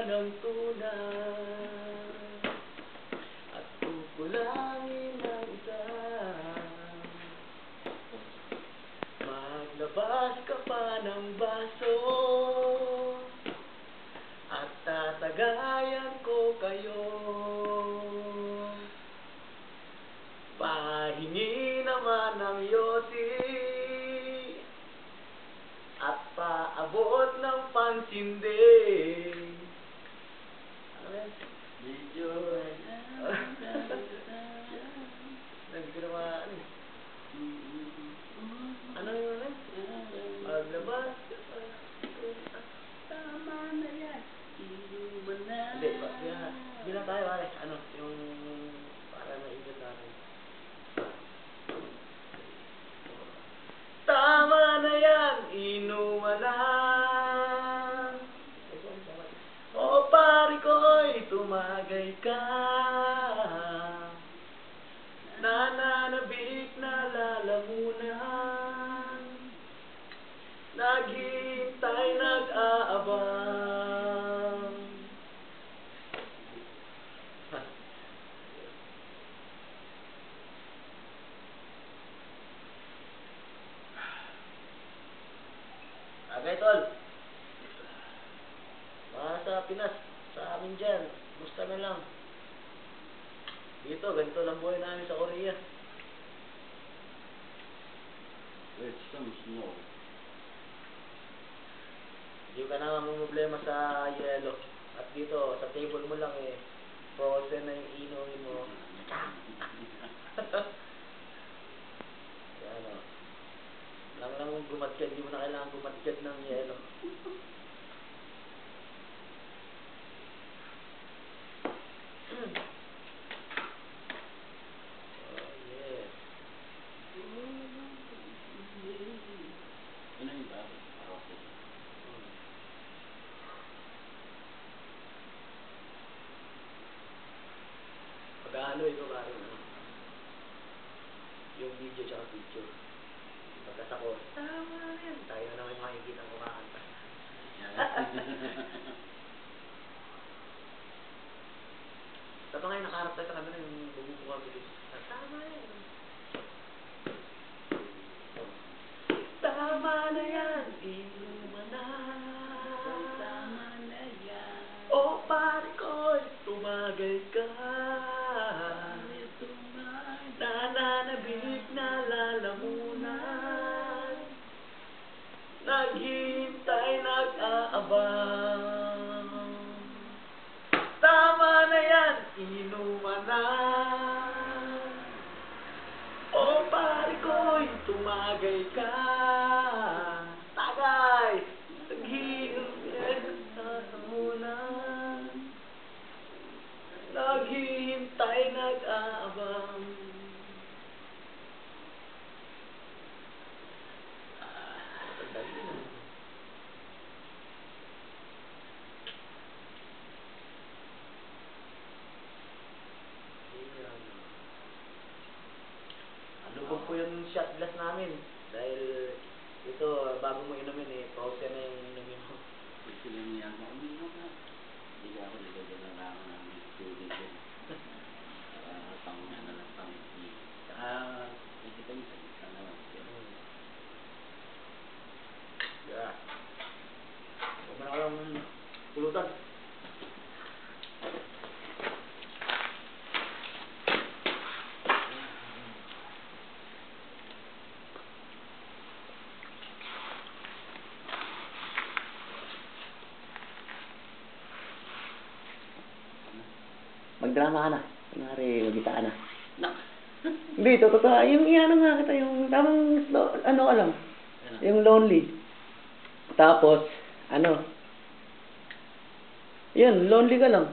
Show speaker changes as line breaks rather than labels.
ng tunay at kukulangin ng isa. Maglabas ka pa ng baso at tatagayan ko kayo. Pahingi naman ng yosi at paabot ng pansindi.
Medyo
Nagkinawa ano yun? Maglabas ka pa.
tama na yan. Inuman na.
Hindi, bilang tayo pare. Ano, yung para maigit natin. Tama na yan, inuman na. O pare ko'y tumagay ka. Nananabik na lalamunan. Naghihintay, nag-aabang. Okay, tol. Mga sa Pinas, sa amin dyan, gusto na lang. Dito, ganito lang buhay namin sa Korea.
With some snow.
Hindi ka na problema sa yelo. At dito, sa table mo lang frozen na yung inumin mo. Yan o. Lang gumatsyad, hindi mo na kailangan gumatsyad ng yelo. Oh, yes.
Ano yung bakit? Okay.
Pag-ano ito pare, yung video tsaka picture. Pagkasako, tama na yan. Tayo na naman makikita ang kumakanta. Sa pa ngayon nakaharap tayo sa camera yung bumubuka ko dito. Tama yan. Tama na yan, inuman na.
Tama na yan.
O pare ko'y tumagay ka. Nananabik na lalamunan. Naghihintay, nag-aabang. Tama na yan, inuman na. O pare ko'y tumagay ka. Tagay! Naghihintay na lalamunan. Naghihintay, nag-aabang. Lubog po yung shot glass namin. Dahil ito, bago mo inumin frozen na yung inumin mo.
Gusto lang niya ako. Uminom ka. Hindi ako nilagyan ng lang ng tubig yun. Pang ano lang, pang tea. Saka, nakita niyo sa isa na lang.
Yeah. Huwag mo na walang pulutan. Magdrama ka na. Kunwari, mag-isa ka na.
No.
Hindi, totoo. Yung ano nga kita, yung tamang, ano ka lang. Yung lonely. Tapos, ano, yun, lonely ka lang.